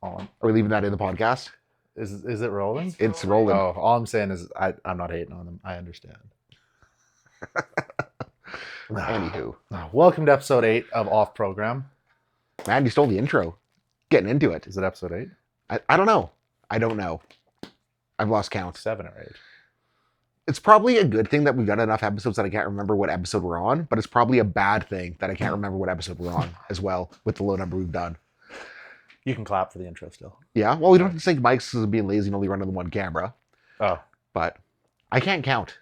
On. Are we leaving that in the podcast? Is it rolling? It's rolling. Oh, all I'm saying is I'm not hating on them. I understand. Anywho. Welcome to episode 8 of Off Program. Man, you stole the intro. Getting into it. Is it episode 8? I don't know. I don't know. I've lost count. 7 or 8. It's probably a good thing that we've done enough episodes that I can't remember what episode we're on, but it's probably a bad thing that I can't remember what episode we're on as well with the low number we've done. You can clap for the intro still. Yeah, well, we don't have to sync mics because of being lazy and only running the one camera. Oh. But I can't count.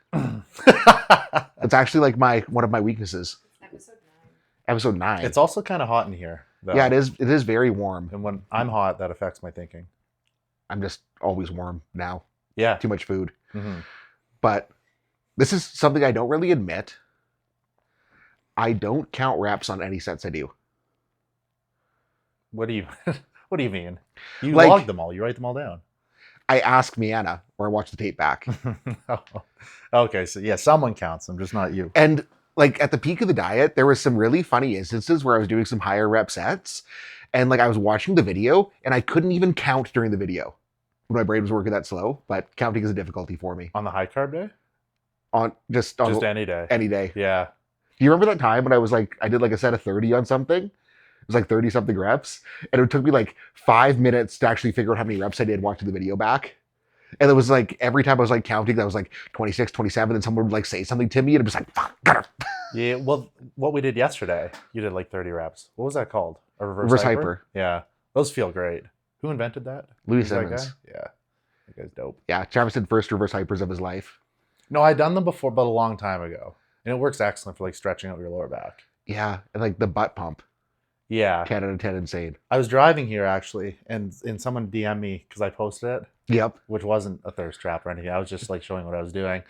It's actually like one of my weaknesses. Episode 9. It's also kind of hot in here, though. Yeah, it is. It is very warm. And when I'm hot, that affects my thinking. I'm just always warm now. Yeah. Too much food. Mm-hmm. But this is something I don't really admit. I don't count reps on any sets I do. What do you mean? You Like- log them all. You write them all down. I ask Mianna or I watch the tape back. Oh. Okay, so yeah, someone counts them, just not you. And like at the peak of the diet, there was some really funny instances where I was doing some higher rep sets. And like I was watching the video and I couldn't even count during the video when my brain was working that slow. But counting is a difficulty for me. On the high carb day? Just Just any day. any day. Yeah. Do you remember that time when I did like a set of 30 on something? It was like 30 something reps. And it took me like 5 minutes to actually figure out how many reps I did watching the video back. And it was like every time I was like counting, that was like 26, 27, and someone would like say something to me and it was like, fuck, got it. Yeah, well, what we did yesterday, you did like 30 reps. What was that called? A Reverse hyper. Yeah. Those feel great. Who invented that? Louis Who's that Simmons. guy? Yeah. That guy's dope. Yeah, Travis did first reverse hypers of his life. No, I'd done them before, but a long time ago. And it works excellent for like stretching out your lower back. Yeah, and like the butt pump. Yeah. 10 out of 10 insane. I was driving here actually, and someone DM'd me because I posted it, Yep. which wasn't a thirst trap or anything. I was just like showing what I was doing.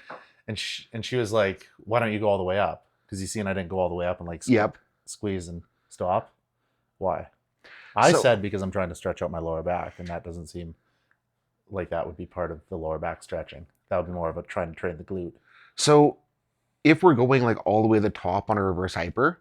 And she was like, why don't you go all the way up? Because you see, and I didn't go all the way up and like Yep. squeeze and stop. Why? I So- said because I'm trying to stretch out my lower back, and that doesn't seem like that would be part of the lower back stretching. That would be more of a trying to train the glute. So if we're going like all the way to the top on a reverse hyper,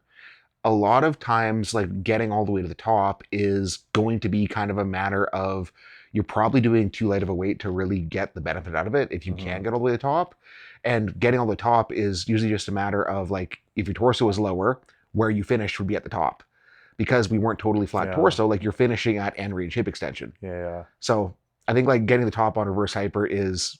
a lot of times like getting all the way to the top is going to be kind of a matter of you're probably doing too light of a weight to really get the benefit out of it if you can get all the way to the top. And getting all the top is usually just a matter of like if your torso is lower, where you finish would be at the top. Because we weren't totally flat Yeah. torso, like you're finishing at end range hip extension. Yeah. So I think like getting the top on reverse hyper is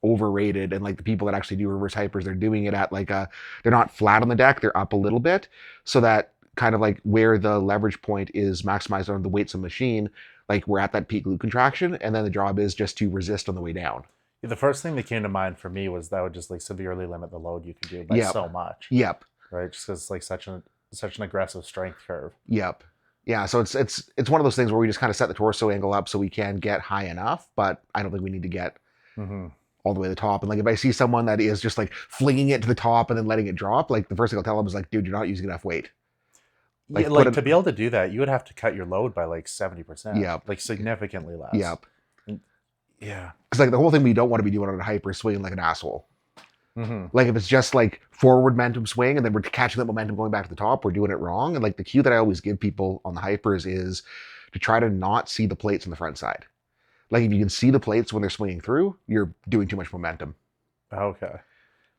overrated, and like the people that actually do reverse hypers, they're doing it at like they're not flat on the deck, they're up a little bit, so that kind of like where the leverage point is maximized on the weights of the machine, like we're at that peak glute contraction, and then the job is just to resist on the way down. The first thing that came to mind for me was that would just like severely limit the load you can do by Yep. so much. Yep. Right? Just because it's like such an aggressive strength curve. Yep. Yeah, so it's one of those things where we just kind of set the torso angle up so we can get high enough, but I don't think we need to get Mm-hmm. all the way to the top. And like if I see someone that is just like flinging it to the top and then letting it drop, like the first thing I'll tell them is like, dude, you're not using enough weight. Like, Yeah, put like it- to be able to do that, you would have to cut your load by like 70%. Yep. Like significantly less. Yep. Yeah. Because like the whole thing we don't want to be doing on a hyper is swinging like an asshole. Mm-hmm. Like if it's just like forward momentum swing and then we're catching that momentum going back to the top, we're doing it wrong. And like the cue that I always give people on the hypers is to try to not see the plates on the front side. Like if you can see the plates when they're swinging through, you're doing too much momentum. Okay.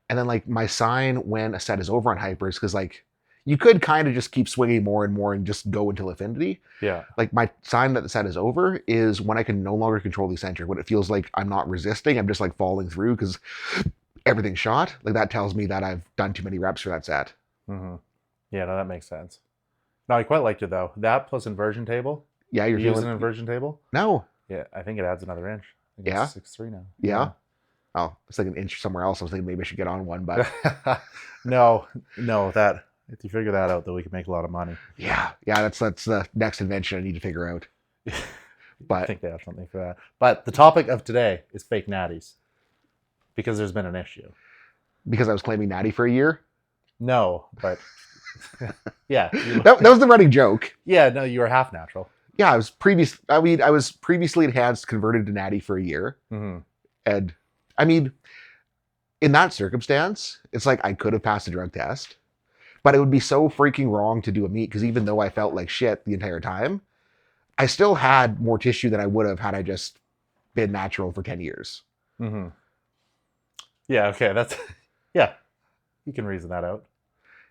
And then like my sign when a set is over on hypers, because like you could kind of just keep swinging more and more and just go until infinity. Yeah. Like my sign that the set is over is when I can no longer control the eccentric, when it feels like I'm not resisting, I'm just like falling through because everything's shot. Like that tells me that I've done too many reps for that set. Mm-hmm. Yeah, no, that makes sense. No, I quite liked it though. That plus inversion table. Yeah, You're you're using feeling... an inversion table? No. Yeah, I think it adds another inch. I think Yeah? it's 6'3" now. Yeah. Oh, it's like an inch somewhere else. I was thinking maybe I should get on one, but no, that if you figure that out, then we can make a lot of money. yeah, that's the next invention I need to figure out. I But think they have something for that. But the topic of today is fake natties, because there's been an issue. because I was claiming Natty for a year, No, but yeah, that was the running joke. yeah, no, you were half natural. Yeah, I was previously enhanced, converted to Natty for a year. Mm-hmm. And I mean, in that circumstance, it's like I could have passed a drug test, but it would be so freaking wrong to do a meet because even though I felt like shit the entire time, I still had more tissue than I would have had I just been natural for 10 years. Mm-hmm. Yeah. Okay. That's yeah. You can reason that out.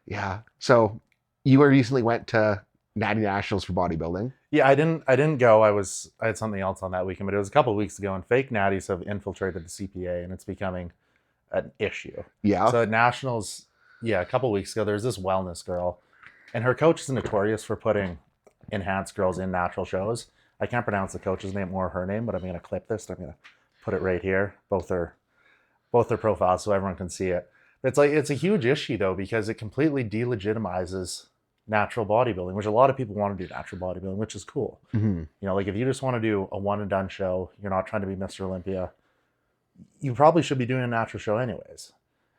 Yeah. So you recently went to Natty Nationals for bodybuilding. Yeah, I didn't go. I had something else on that weekend, but it was a couple of weeks ago, and fake natties have infiltrated the CPA, and it's becoming an issue. Yeah. So at nationals, yeah, a couple of weeks ago, there's this wellness girl, and her coach is notorious for putting enhanced girls in natural shows. I can't pronounce the coach's name or her name, but I'm going to clip this. And I'm going to put it right here. Both their profiles, so everyone can see it. It's a huge issue though, because it completely delegitimizes natural bodybuilding, which a lot of people want to do natural bodybuilding, which is cool. Mm-hmm. You know, like if you just want to do a one and done show, you're not trying to be Mr. Olympia, you probably should be doing a natural show anyways.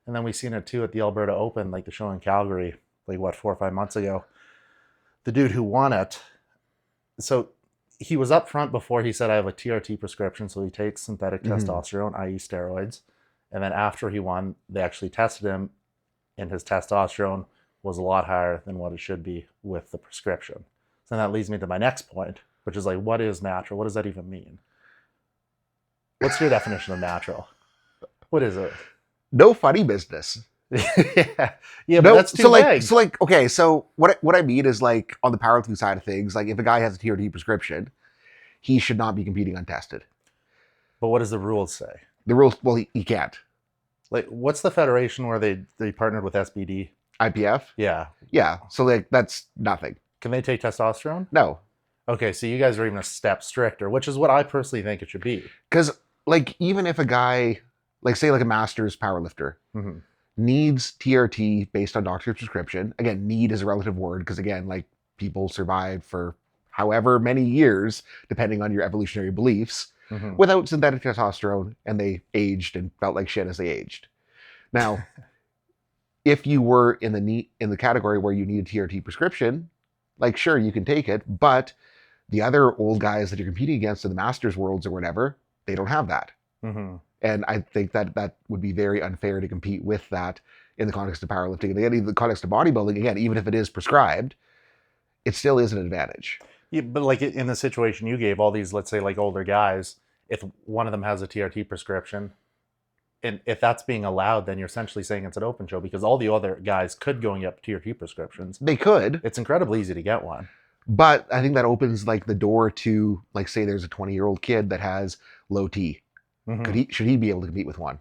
And then we seen it too at the Alberta Open, like the show in Calgary, like what, 4 or 5 months ago. The dude who won it, so he was up front before he said, I have a TRT prescription, so he takes synthetic testosterone, i.e. steroids. And then after he won, they actually tested him, and his testosterone was a lot higher than what it should be with the prescription. So that leads me to my next point, which is like, what is natural? What does that even mean? What's your definition of natural? What is it? No funny business. Yeah, but that's too vague. Okay, so what I mean is like on the powerlifting side of things, like if a guy has a TRT prescription, he should not be competing untested. But what does the rules say? The rules, well, he can't. Like, what's the federation where they partnered with SBD? IPF? Yeah. Yeah, so like that's nothing. Can they take testosterone? No. Okay, so you guys are even a step stricter, which is what I personally think it should be. Because like even if a guy, like say like a master's powerlifter, needs TRT based on doctor's prescription, again, need is a relative word because again, like people survive for however many years, depending on your evolutionary beliefs, without synthetic testosterone, and they aged and felt like shit as they aged. Now, if you were in the category where you need a TRT prescription, like sure, you can take it, but the other old guys that you're competing against in the Masters Worlds or whatever, they don't have that. And I think that would be very unfair to compete with that in the context of powerlifting. And again, in the context of bodybuilding, again, even if it is prescribed, it still is an advantage. Yeah, but like in the situation you gave, all these, let's say like older guys, if one of them has a TRT prescription, and if that's being allowed, then you're essentially saying it's an open show because all the other guys could go and get TRT prescriptions. They could. It's incredibly easy to get one. But I think that opens like the door to, like, say there's a 20-year-old kid that has low T. Should he be able to compete with one?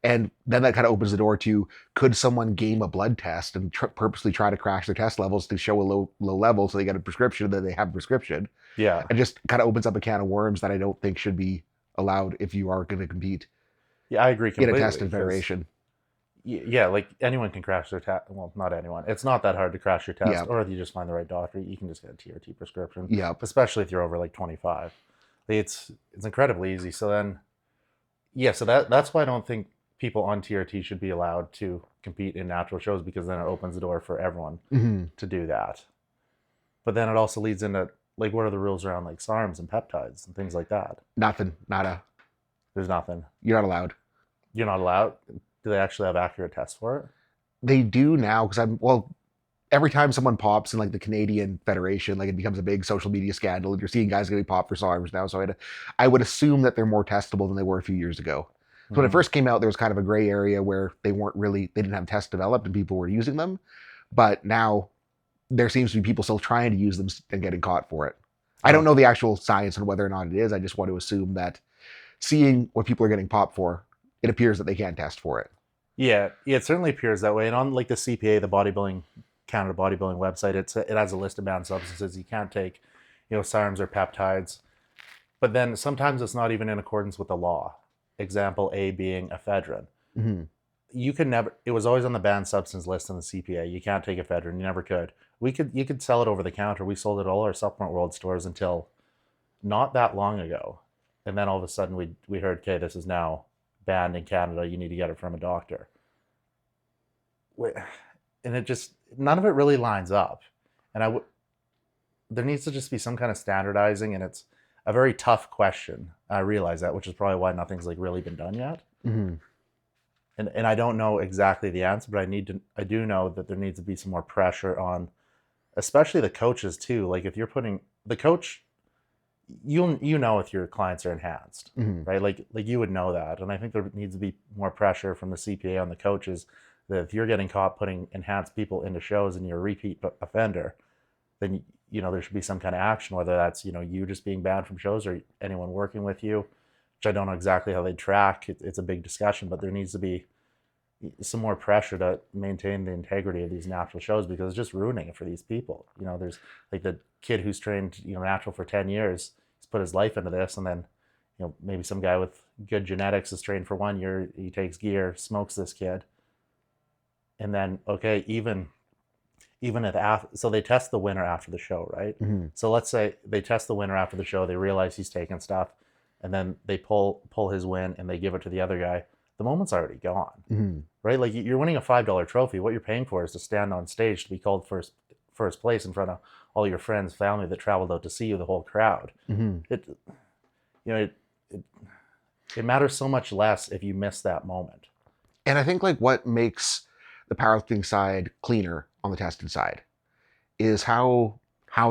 And then that kind of opens the door to, could someone game a blood test and purposely try to crash their test levels to show a low level so they get a prescription, that they have a prescription? Yeah. And just kind of opens up a can of worms that I don't think should be allowed if you are going to compete. Yeah, I agree completely. In a tested federation. Yeah, like anyone can crash their test. Well, not anyone. It's not that hard to crash your test. Yeah. Or if you just find the right doctor, you can just get a TRT prescription. Yeah. Especially if you're over like 25. It's incredibly easy. So then, yeah, so that's why I don't think people on TRT should be allowed to compete in natural shows, because then it opens the door for everyone to do that. But then it also leads into, like, what are the rules around like SARMs and peptides and things like that? Nothing. Nada. There's nothing. You're not allowed. You're not allowed? Do they actually have accurate tests for it? They do now, because every time someone pops in like the Canadian Federation, like it becomes a big social media scandal, and you're seeing guys getting popped for SARMs now. So I would assume that they're more testable than they were a few years ago. So when it first came out, there was kind of a gray area where they didn't have tests developed and people were using them. But now there seems to be people still trying to use them and getting caught for it. I don't know the actual science on whether or not it is. I just want to assume that, seeing what people are getting popped for, it appears that they can't test for it. Yeah, it certainly appears that way. And on like the CPA, the Canada Bodybuilding website, it has a list of banned substances you can't take, SARMs or peptides. But then sometimes it's not even in accordance with the law. Example A being ephedrine. You can never. It was always on the banned substance list in the CPA. You can't take ephedrine. You never could. You could sell it over the counter. We sold it at all our Supplement World stores until not that long ago, and then all of a sudden we heard, okay, this is now banned in Canada. You need to get it from a doctor. And it just, none of it really lines up. And there needs to just be some kind of standardizing, and it's a very tough question. I realize that, which is probably why nothing's like really been done yet. And I don't know exactly the answer, but I do know that there needs to be some more pressure on, especially the coaches too. Like if you're putting, the coach you know if your clients are enhanced, Hmm. right? Like you would know that, and I think there needs to be more pressure from the CPA on the coaches that if you're getting caught putting enhanced people into shows and you're a repeat offender, then there should be some kind of action, whether that's you just being banned from shows or anyone working with you, which I don't know exactly how they track. It's a big discussion, but there needs to be some more pressure to maintain the integrity of these natural shows because it's just ruining it for these people. There's like the kid who's trained natural for 10 years. He's put his life into this, and then maybe some guy with good genetics is trained for 1 year. He takes gear, smokes this kid, and then okay, even if after, so they test the winner after the show, right? Hmm. So let's say they test the winner after the show. They realize he's taking stuff, and then they pull his win and they give it to the other guy. The moment's already gone, Hmm. right? Like you're winning a $5 trophy. What you're paying for is to stand on stage to be called first place in front of all your friends, family that traveled out to see you, the whole crowd. Hmm. It it, it matters so much less if you miss that moment. And I think like what makes the powerlifting side cleaner on the tested side is how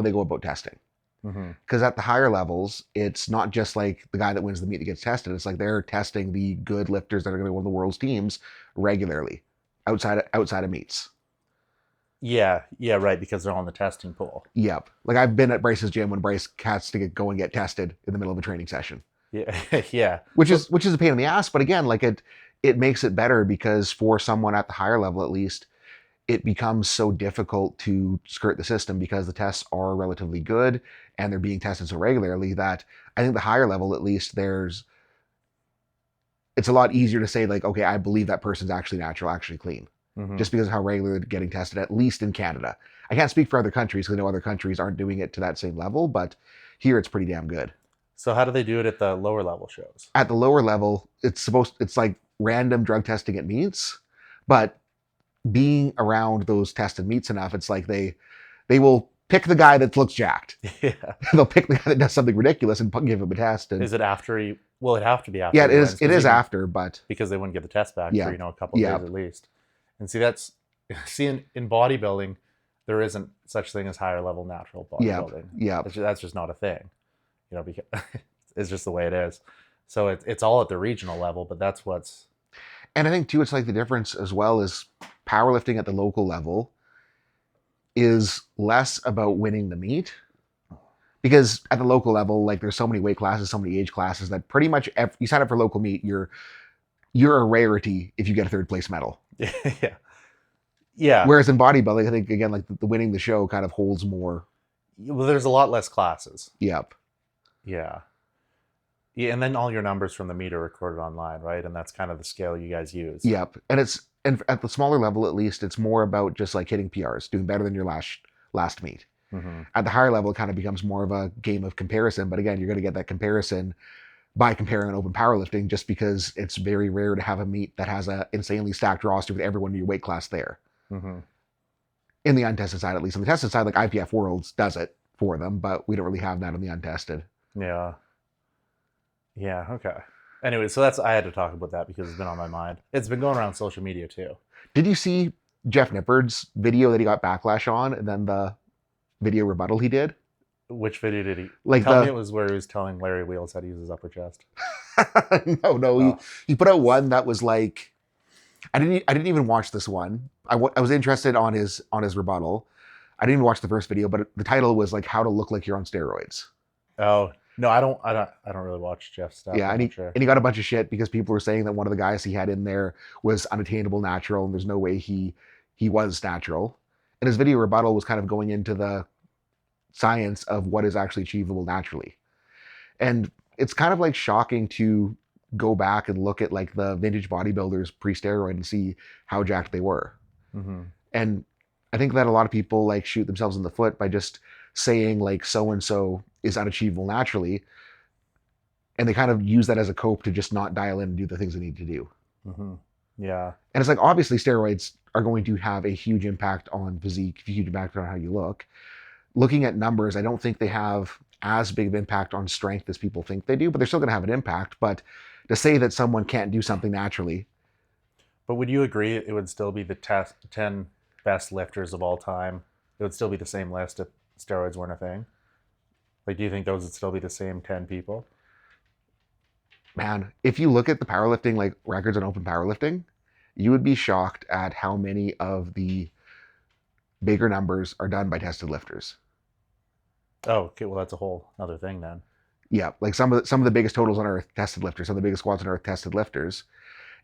they go about testing. Mm-hmm. Because at the higher levels, it's not just like the guy that wins the meet that gets tested. It's like they're testing the good lifters that are going to win the world's teams regularly outside of meets. Yeah, right, because they're all in the testing pool. Yep. Like I've been at Bryce's gym when Bryce has to go and get tested in the middle of a training session. Yeah, yeah. Which is a pain in the ass, but again, like it makes it better because for someone at the higher level at least, it becomes so difficult to skirt the system because the tests are relatively good and they're being tested so regularly that I think the higher level, at least, it's a lot easier to say like, okay, I believe that person's actually natural, actually clean, Mm-hmm. just because of how regularly they're getting tested, at least in Canada. I can't speak for other countries because I know other countries aren't doing it to that same level, but here it's pretty damn good. So how do they do it at the lower level shows? At the lower level, it's like random drug testing at meets, but being around those tested meets enough, it's like they will pick the guy that looks jacked. Yeah. They'll pick the guy that does something ridiculous and give him a test. And Is it after he? Well, it'd have to be after. yeah, he wins, it is even, after, but because they wouldn't get the test back Yeah. for a couple of Yeah. days at least. And see in bodybuilding, there isn't such thing as higher level natural bodybuilding. yeah, That's just not a thing, because it's just the way it is. So it's all at the regional level, but that's what's. and I think too, it's like the difference as well is powerlifting at the local level is less about winning the meet. Because at the local level, like there's so many weight classes, so many age classes that pretty much you sign up for local meet, you're a rarity if you get a third place medal. Yeah. Yeah. Whereas in bodybuilding, I think again, like the winning the show kind of holds more. Well, there's a lot less classes. Yep. Yeah. Yeah, and then all your numbers from the meet are recorded online, right? And that's kind of the scale you guys use. Yep. And at the smaller level, at least, it's more about just like hitting PRs, doing better than your last meet. Mm-hmm. At the higher level, it kind of becomes more of a game of comparison. But again, you're going to get that comparison by comparing an open powerlifting, just because it's very rare to have a meet that has an insanely stacked roster with everyone in your weight class there. Mm-hmm. In the untested side, at least. On the tested side, like IPF Worlds does it for them, but we don't really have that on the untested. Yeah. Yeah, okay. Anyway, so I had to talk about that because it's been on my mind. It's been going around social media too. Did you see Jeff Nippard's video that he got backlash on, and then the video rebuttal he did? Which video did he? Like Tell me it was where he was telling Larry Wheels how to use his upper chest. No. Oh. He put out one that was like, I didn't even watch this one. I was interested on his rebuttal. I didn't even watch the first video, but the title was like how to look like you're on steroids. Oh no, I don't really watch Jeff's stuff. Yeah, I'm and not sure. he got a bunch of shit because people were saying that one of the guys he had in there was unattainable natural, and there's no way he was natural. And his video rebuttal was kind of going into the science of what is actually achievable naturally. And it's kind of like shocking to go back and look at like the vintage bodybuilders pre-steroid and see how jacked they were. Mm-hmm. And I think that a lot of people like shoot themselves in the foot by just saying like so-and-so is unachievable naturally. And they kind of use that as a cope to just not dial in and do the things they need to do. Mm-hmm. Yeah. And it's like, obviously steroids are going to have a huge impact on physique, a huge impact on how you look. Looking at numbers, I don't think they have as big of impact on strength as people think they do, but they're still going to have an impact. But to say that someone can't do something naturally. But would you agree it would still be the 10 best lifters of all time? It would still be the same list if steroids weren't a thing? Like, do you think those would still be the same 10 people? Man, if you look at the powerlifting like records on open powerlifting, you would be shocked at how many of the bigger numbers are done by tested lifters. Oh, okay. Well, that's a whole other thing then. Yeah, like some of the biggest totals on earth tested lifters, some of the biggest squats on earth tested lifters.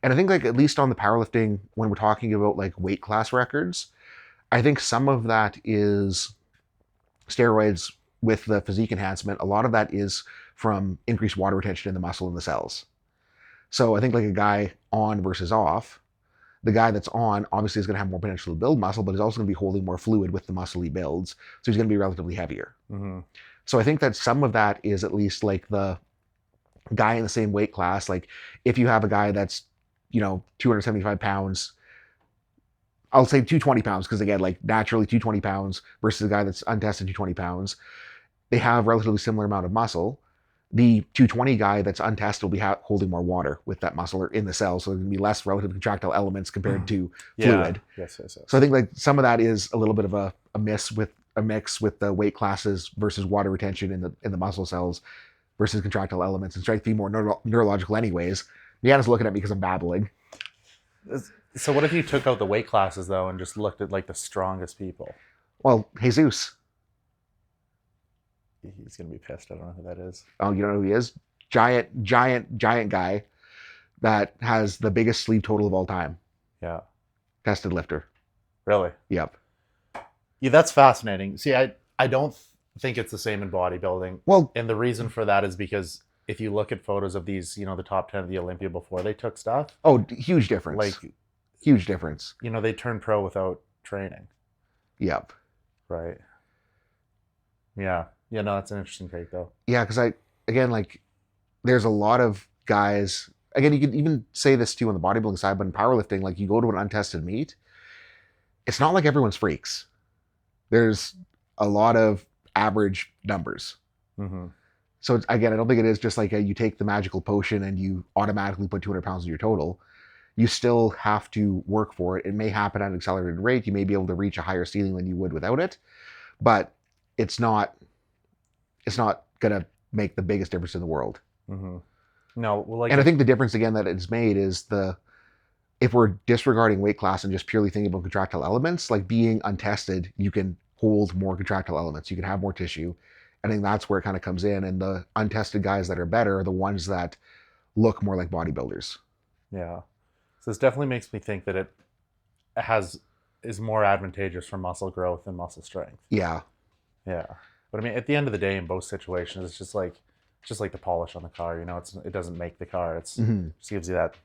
And I think like at least on the powerlifting, when we're talking about like weight class records, I think some of that is steroids with the physique enhancement. A lot of that is from increased water retention in the muscle and the cells. So I think like a guy on versus off, the guy that's on obviously is going to have more potential to build muscle, but he's also going to be holding more fluid with the muscle he builds. So he's going to be relatively heavier. Mm-hmm. So I think that some of that is at least like the guy in the same weight class. Like if you have a guy that's, 275 pounds, I'll say 220 pounds, because again, like naturally 220 pounds versus a guy that's untested 220 pounds, they have relatively similar amount of muscle. The 220 guy that's untested will be holding more water with that muscle or in the cells, so there's going to be less relative contractile elements compared to fluid. Yes. So I think like some of that is a little bit of a mix with the weight classes versus water retention in the muscle cells versus contractile elements, and strength being more neurological anyways. Deanna's looking at me because I'm babbling. So what if you took out the weight classes though and just looked at like the strongest people? Well, Jesus. He's gonna be pissed. I don't know who that is. Oh, you don't know who he is? Giant guy that has the biggest sleeve total of all time. Yeah. Tested lifter. Really? Yep. Yeah, that's fascinating. See, I don't think it's the same in bodybuilding. Well, and the reason for that is because if you look at photos of these, the top 10 of the Olympia before they took stuff. Oh, huge difference. Like, huge difference. They turned pro without training. Yep. Right. Yeah. Yeah, no, that's an interesting take though. Yeah, because there's a lot of guys, again, you could even say this too on the bodybuilding side, but in powerlifting, like you go to an untested meet, it's not like everyone's freaks. There's a lot of average numbers. Mm-hmm. So again, I don't think it is just like you take the magical potion and you automatically put 200 pounds in your total. You still have to work for it. It may happen at an accelerated rate. You may be able to reach a higher ceiling than you would without it, but it's not going to make the biggest difference in the world. Mm-hmm. No, well, and I think the difference again that it's made is if we're disregarding weight class and just purely thinking about contractile elements, like being untested, you can hold more contractile elements. You can have more tissue. I think that's where it kind of comes in. And the untested guys that are better are the ones that look more like bodybuilders. Yeah. So this definitely makes me think that it is more advantageous for muscle growth than muscle strength. Yeah. Yeah. But I mean, at the end of the day, in both situations, it's just like the polish on the car. It doesn't make the car. It's just gives you that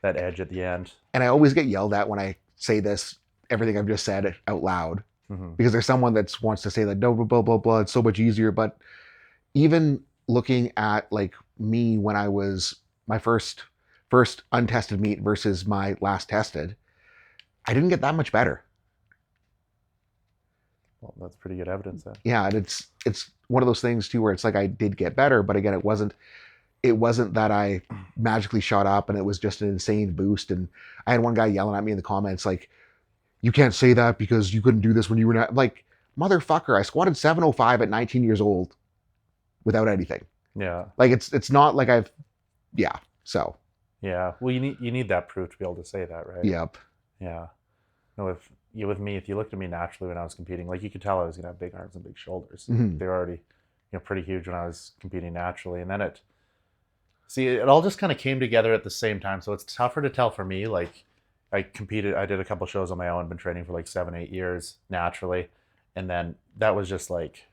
edge at the end. And I always get yelled at when I say this, everything I've just said out loud, because there's someone that wants to say that no, blah blah blah, it's so much easier. But even looking at like me when I was my first untested meet versus my last tested, I didn't get that much better. Well, that's pretty good evidence then. Yeah, and it's one of those things too where it's like I did get better, but again, it wasn't that I magically shot up and it was just an insane boost. And I had one guy yelling at me in the comments like, "You can't say that because you couldn't do this when you were not." Like, motherfucker, I squatted 705 at 19 years old without anything. Yeah. Like it's not like so. Yeah. Well, you need that proof to be able to say that, right? Yep. Yeah. No, with me, if you looked at me naturally when I was competing, like you could tell I was gonna have big arms and big shoulders. Mm-hmm. They were already, pretty huge when I was competing naturally, and then it all just kind of came together at the same time. So it's tougher to tell for me. Like I did a couple shows on my own, been training for like 7-8 years naturally, and then that was just like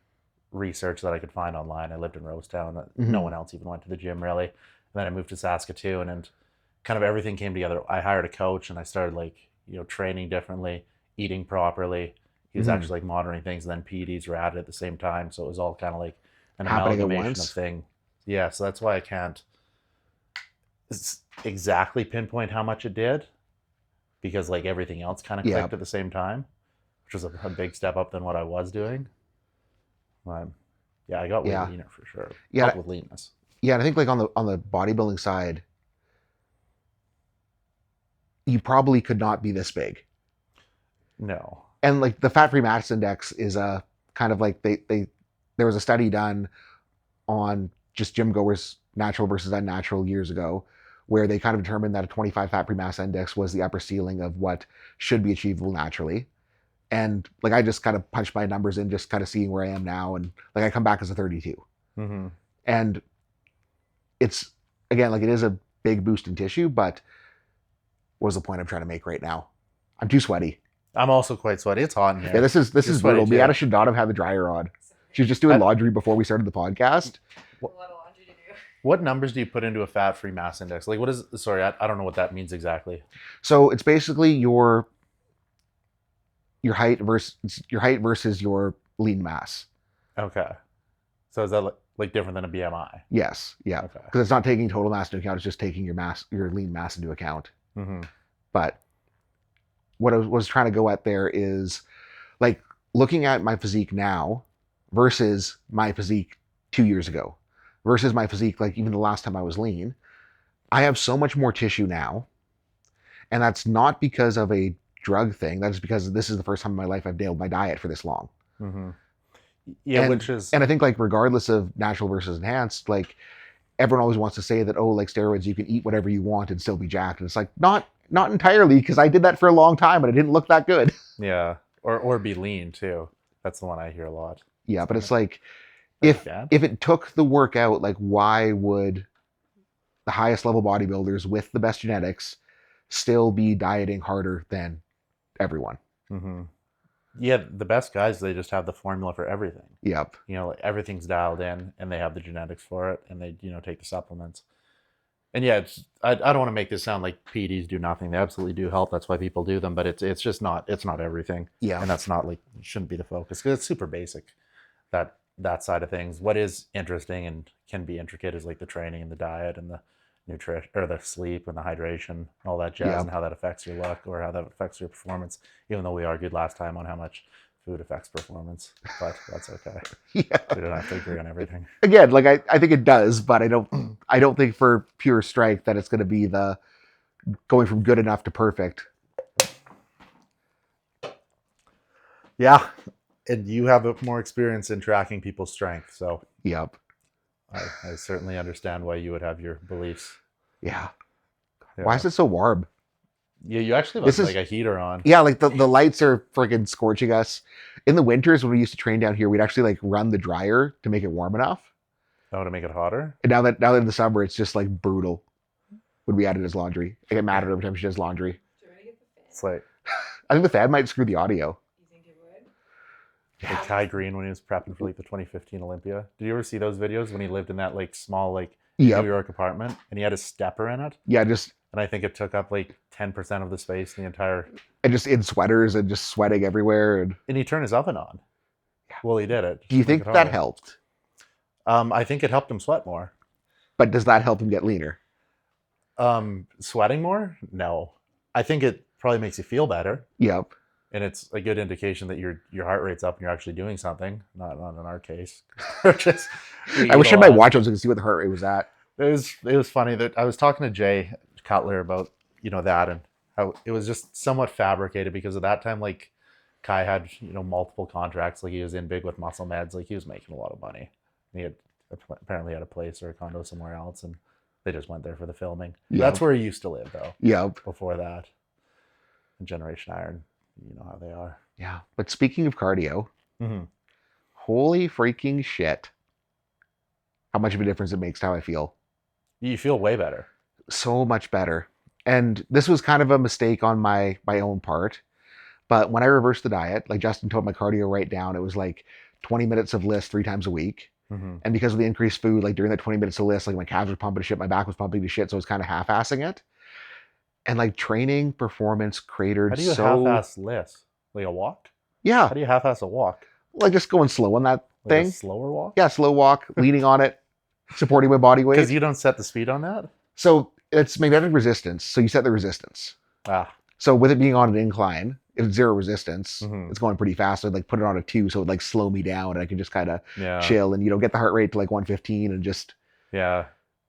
research that I could find online. I lived in Rosetown. No one else even went to the gym really. And then I moved to Saskatoon, and kind of everything came together. I hired a coach, and I started like training differently, eating properly. He was actually like monitoring things, and then PEDs were added at the same time, so it was all kind of like an amalgamation of thing. Yeah, so that's why I can't exactly pinpoint how much it did, because like everything else kind of clicked at the same time, which was a big step up than what I was doing. Yeah, I got way leaner for sure. Yeah, helped with leanness. Yeah, and I think like on the bodybuilding side, you probably could not be this big. No. And like the fat-free mass index is a kind of like they there was a study done on just gym goers, natural versus unnatural, years ago, where they kind of determined that a 25 fat pre-mass index was the upper ceiling of what should be achievable naturally. And like I just kind of punched my numbers in, just kind of seeing where I am now, and like I come back as a 32. Mm-hmm. And it's, again, like it is a big boost in tissue, but what was the point I'm trying to make right now? I'm too sweaty. I'm also quite sweaty. It's hot in here. Yeah, this is brutal. too. Beata should not have had the dryer on. She was just doing laundry before we started the podcast. A lot of laundry to do. What numbers do you put into a fat-free mass index? Like, what is? Sorry, I don't know what that means exactly. So it's basically your height versus your lean mass. Okay. So is that like different than a BMI? Yes, yeah, Okay. because it's not taking total mass into account; it's just taking your lean mass into account. Mm-hmm. But what I was trying to go at there is, like, looking at my physique now versus my physique 2 years ago, versus my physique like even the last time I was lean. I have so much more tissue now, and that's not because of a drug thing. That's because this is the first time in my life I've nailed my diet for this long. Mm-hmm. Yeah, And I think, like, regardless of natural versus enhanced, like, everyone always wants to say that, oh, like steroids, you can eat whatever you want and still be jacked. And it's like, not entirely, because I did that for a long time and it didn't look that good. Yeah, or be lean too. That's the one I hear a lot. Yeah, but it's like, if it took the work out, like, why would the highest level bodybuilders with the best genetics still be dieting harder than everyone? Mm-hmm. Yeah, the best guys, they just have the formula for everything. Yep. You know, like everything's dialed in, and they have the genetics for it, and they, take the supplements. And yeah, I don't want to make this sound like PEDs do nothing. They absolutely do help. That's why people do them. But it's just not. It's not everything. Yeah. And that's not like, shouldn't be the focus, because it's super basic. That side of things. What is interesting and can be intricate is like the training and the diet and the nutrition, or the sleep and the hydration, all that jazz, and how that affects your look or how that affects your performance. Even though we argued last time on how much food affects performance, but that's okay. Yeah. We don't have to agree on everything. Again, like I think it does, but I don't think for pure strength that it's going to be the going from good enough to perfect. Yeah, and you have more experience in tracking people's strength, so Yep. I certainly understand why you would have your beliefs. Yeah. Yeah. Why is it so warm? Yeah, you actually This have is- like a heater on. Yeah, like the lights are freaking scorching us. In the winters when we used to train down here, we'd actually like run the dryer to make it warm enough. Oh, to make it hotter? And now that in the summer it's just like brutal when we added his laundry. I get mad at her every time she does laundry. Do you want to get the fan? It's like I think the fan might screw the audio. You think it would? like Ty Green when he was prepping for like the 2015 Olympia. Did you ever see those videos when he lived in that like small like Yep. New York apartment and he had a stepper in it? Yeah, just And I think it took up like 10% of the space in the entire. and just in sweaters and just sweating everywhere. And And he turned his oven on. Well, he did it. do you Just to make think it that hotter. helped? I think it helped him sweat more. But does that help him get leaner? Sweating more? No. I think it probably makes you feel better, Yep. and it's a good indication that your heart rate's up and you're actually doing something. Not in our case. We're just, we I eat wish a I had my lot. watch on so I could see what the heart rate was at. It was funny that I was talking to Jay Cutler about that, and how it was just somewhat fabricated, because at that time, like, Kai had multiple contracts. Like, he was in big with Muscle Meds. Like, he was making a lot of money. He had apparently had a place or a condo somewhere else, and they just went there for the filming. Yeah. That's where he used to live, though. Yep. Before that, and Generation Iron, you know how they are. Yeah. But speaking of cardio, Mm-hmm. holy freaking shit. How much of a difference it makes to how I feel. You feel way better. So much better. And this was kind of a mistake on my own part. But when I reversed the diet, like Justin told my cardio right down, it was like 20 minutes of list 3 times a week. Mm-hmm. And because of the increased food, like during that 20 minutes of list, like my calves were pumping to shit, my back was pumping to shit. So I was kind of half-assing it. And like training performance cratered How do you so... half-ass list? Like a walk? Yeah. How do you half-ass a walk? Like just going slow on that Like thing. a slower walk? Yeah, slow walk, leaning on it, supporting my body weight. Because you don't set the speed on that? So it's magnetic resistance. So you set the resistance. Ah. So with it being on an incline, if it's zero resistance, Mhm. it's going pretty fast. So I'd like put it on a 2, so it would like slow me down, and I can just kind of Yeah. chill and get the heart rate to like 115 and just. Yeah.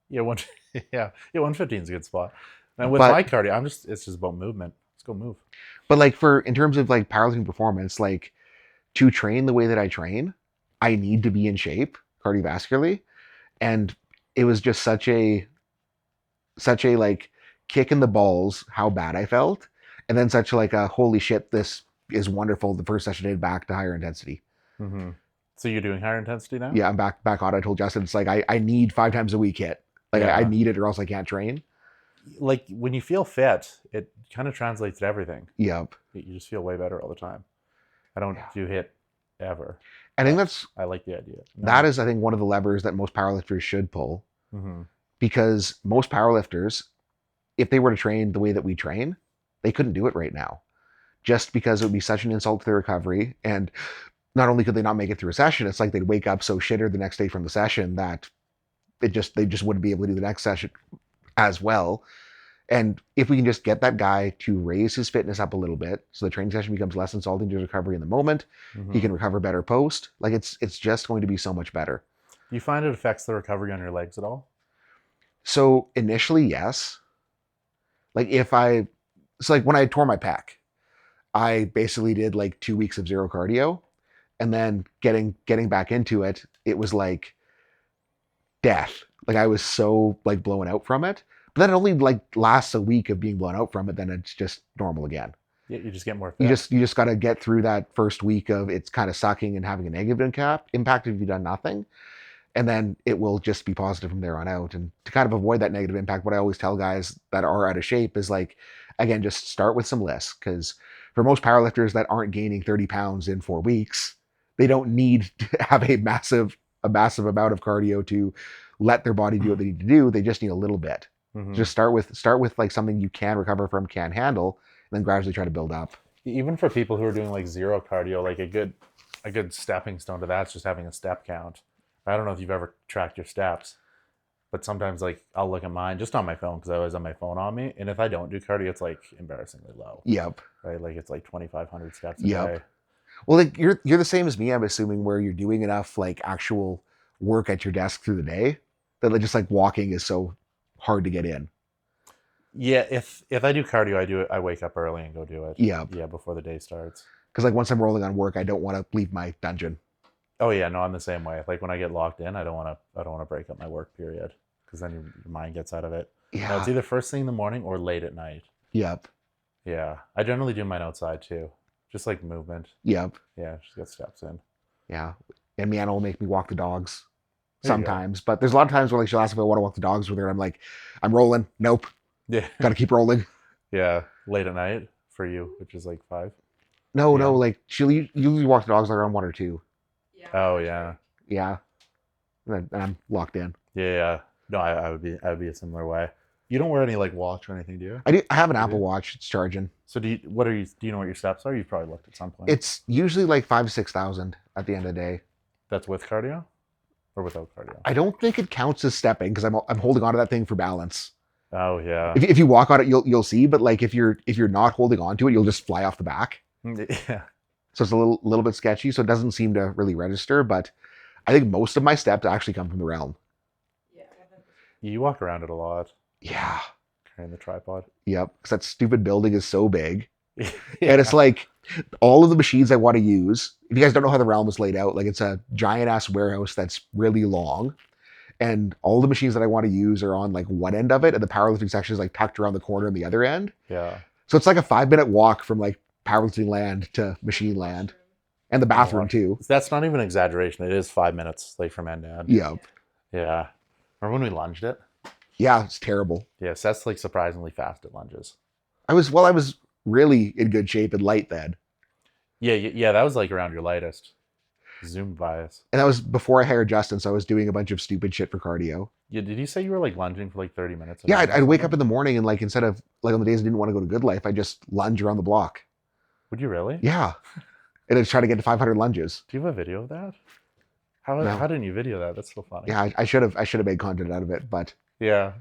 Yeah, 115 is a good spot. And with But- my cardio, it's just about movement. Let's go move. But like in terms of like powerlifting performance, like to train the way that I train, I need to be in shape cardiovascularly. And it was just such a like kick in the balls how bad I felt. And then such like a holy shit, this is wonderful. The first session I did back to higher intensity. Mm-hmm. So you're doing higher intensity now? Yeah, I'm back on. I told Justin, it's like I need 5 times a week hit. Like Yeah. I need it or else I can't train. Like when you feel fit, it kind of translates to everything. Yep. You just feel way better all the time. I don't do hit ever. I think that's I like the idea. that is I think one of the levers that most powerlifters should pull. Mm-hmm. Because most powerlifters, if they were to train the way that we train, they couldn't do it right now. Just because it would be such an insult to their recovery. And not only could they not make it through a session, it's like they'd wake up so shittered the next day from the session that they just wouldn't be able to do the next session as well. And if we can just get that guy to raise his fitness up a little bit, so the training session becomes less insulting to his recovery in the moment, Mm-hmm. he can recover better post. Like it's just going to be so much better. Do you find it affects the recovery on your legs at all? So initially, yes. Like like when I tore my pec, I basically did like 2 weeks of zero cardio, and then getting back into it, it was like death. Like I was so like blown out from it. But then it only like lasts a week of being blown out from it, then it's just normal again. Yeah, you just get more fit. You just got to get through that first week of it's kind of sucking and having a negative impact if you've done nothing. And then it will just be positive from there on out. And to kind of avoid that negative impact, what I always tell guys that are out of shape is like, again, just start with some lifts. Because for most powerlifters that aren't gaining 30 pounds in 4 weeks, they don't need to have a massive amount of cardio to let their body do what they need to do. They just need a little bit. Mm-hmm. Just start with like something you can recover from, can handle, and then gradually try to build up. Even for people who are doing like zero cardio, like a good stepping stone to that's just having a step count. I don't know if you've ever tracked your steps, but sometimes like I'll look at mine just on my phone because I always have my phone on me, and if I don't do cardio, it's like embarrassingly low. Yep. Right, like it's like 2,500 steps a Yep. day. Well, like you're the same as me, I'm assuming, where you're doing enough like actual work at your desk through the day that like, just like walking is so hard to get in. Yeah, if I do cardio, I wake up early and go do it. Yep. Yeah, before the day starts. Because like once I'm rolling on work, I don't want to leave my dungeon. Oh yeah, no, I'm the same way. Like when I get locked in, I don't want to break up my work period because then your mind gets out of it. Yeah. No, it's either first thing in the morning or late at night. Yep. Yeah, I generally do mine outside too, just like movement. Yep. Yeah, just get steps in. Yeah. And Miana will make me walk the dogs There you go. sometimes, but there's a lot of times where like she'll ask if I want to walk the dogs with her. I'm like, I'm rolling. Nope. Yeah, Gotta keep rolling. yeah, late at night for you, which is like 5. No, Yeah. like she'll usually walk the dogs like around 1 or 2. Yeah. Oh that's yeah, right. Yeah. And then I'm locked in. yeah. No, I would be a similar way. You don't wear any like watch or anything, do you? I have an You Apple do? Watch. It's charging. So do you know what your steps are? You've probably looked at some point. It's usually like 5,000 to 6,000 at the end of the day. That's with cardio or without cardio? I don't think it counts as stepping because I'm holding onto that thing for balance. Oh yeah. If you walk on it, you'll see. But like if you're not holding onto it, you'll just fly off the back. Yeah. So it's a little bit sketchy. So it doesn't seem to really register. But I think most of my steps actually come from the realm. Yeah. You walk around it a lot, Yeah. carrying the tripod. Yep. Because that stupid building is so big. Yeah. And it's like all of the machines I want to use. If you guys don't know how the realm is laid out, like it's a giant ass warehouse that's really long. And all the machines that I want to use are on like one end of it. And the powerlifting section is like tucked around the corner on the other end. Yeah. So it's like a 5-minute walk from like powerlifting land to machine land. And the bathroom too. That's not even an exaggeration. It is 5 minutes like from end to end. Yep. Yeah. Remember when we lunged it? Yeah, it's terrible. Yeah, Seth's like surprisingly fast at lunges. I was really in good shape and light then. Yeah, that was like around your lightest. Zoom bias. And that was before I hired Justin, so I was doing a bunch of stupid shit for cardio. Yeah, did you say you were like lunging for like 30 minutes? Yeah, I'd wake up in the morning and like instead of like on the days I didn't want to go to Good Life, I just lunge around the block. Would you really? Yeah. And I'd try to get to 500 lunges. Do you have a video of that? How No. didn't you video that? That's so funny. Yeah, I should have made content out of it, but Yeah.